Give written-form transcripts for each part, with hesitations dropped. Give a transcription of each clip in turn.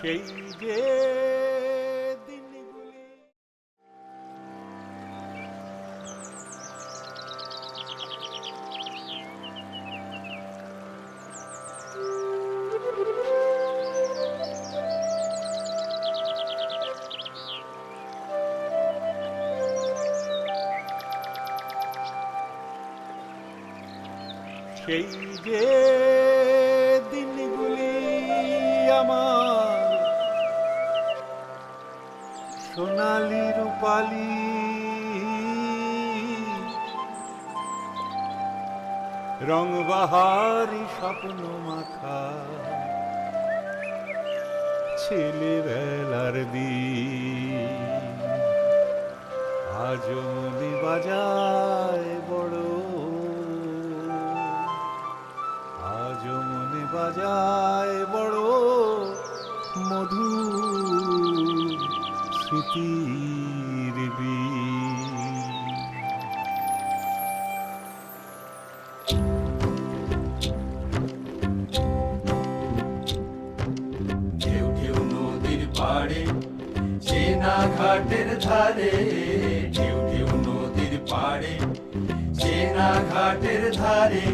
সেই যে দিনগুলি সেই যে দিনগুলি আমার সোনালি রূপালি রংবাহারি স্বপ্ন মাখা ছেলেবেলার দিন আজও মনে বাজায় বড় আজও মনে বাজায় বড় মধুর স্মৃতির বীণ। ঢেউ ঢেউ নদীর পাড়ে চেনা ঘাটের ধারে, ঢেউ ঢেউ নদীর পাড়ে চেনা ঘাটের ধারে,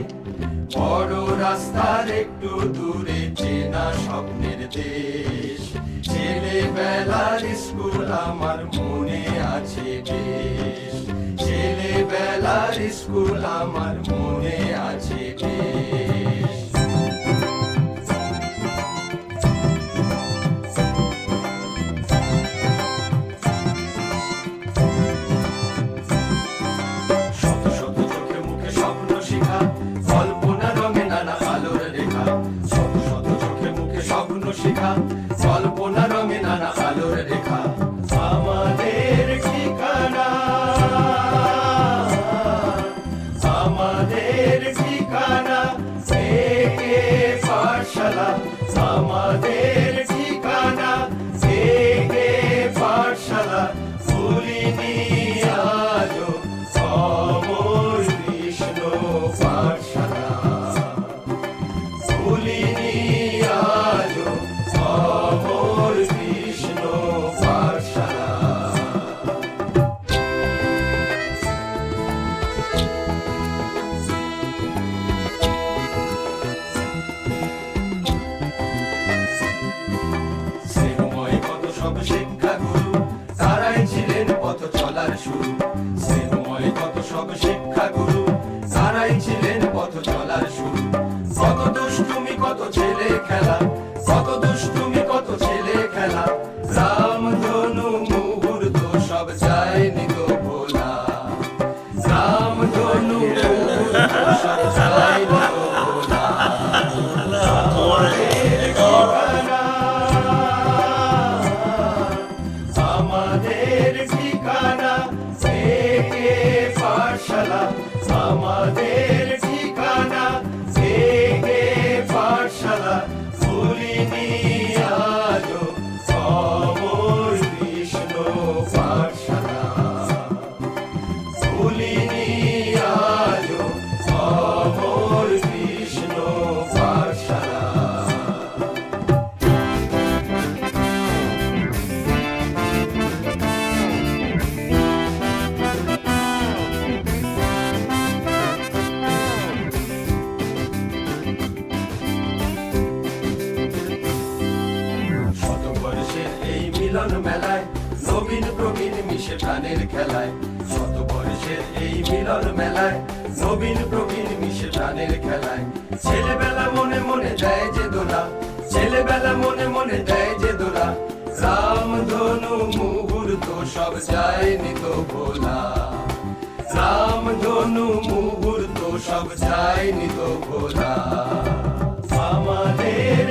বড় রাস্তার একটু দূরে চেনা স্বপ্নের দেশ। ছেলেবেলার স্কুল আমার মনে আছে বেশ, ছেলেবেলার স্কুল আমার মনে আছে বেশ। শত শত চোখে মুখে স্বপ্ন শিখা, কল্পনা রঙে নানা আলোর রেখা। শত শত চোখে মুখে স্বপ্ন শিখা, কল্পনা রঙে নানা আলোর রেখা। আমাদের ঠিকানা, আমাদের ঠিকানা একে পাঠশালা, আমাদের ঠিকানা একে পাঠশালা। ভুলিনি আজও অমর কৃষ্ণ পাঠশালা, ভুলিনি আজও অমর কৃষ্ণ পাঠশালা। স্নেহময় কত সব শিক্ষাগুরু, তারাই ছিলেন পথ চলার শুরু। স্নেহময় কত সব শিক্ষাগুরু, তারাই ছিলেন পথ চলার শুরু। কত দুষ্টুমি কত ছেলে খেলা, কত দুষ্টুমি কত ছেলে খেলা। রাম ধনু মুহূর্ত সব যায়নি তো ভোলা, রাম ধনু মুহূর্ত সব যায়নি তো ভোলা। আমাদের ঠিকানা একে পাঠশালা, আমাদের ঠিকানা একে পাঠশালা। ভুলিনি আজও অমর কৃষ্ণ পাঠশালা, ভুলিনি আজও অমর কৃষ্ণ পাঠশালা। শতবর্ষের এই মিলন মেলায় নবীন প্রবীণ মিশে প্রাণের খেলায়। শতবর্ষের এই মিলন মেলায় নবীন প্রবীণ মিশে প্রাণের খেলায়। ছেলেবেলা মনে মনে দেয় যে দোলা, ছেলেবেলা মনে মনে দেয় যে দোলা। রাম ধনু মুহূর্ত সব যায়নি তো ভোলা, রাম ধনু মুহূর্ত সব যায়নি তো ভোলা। আমাদের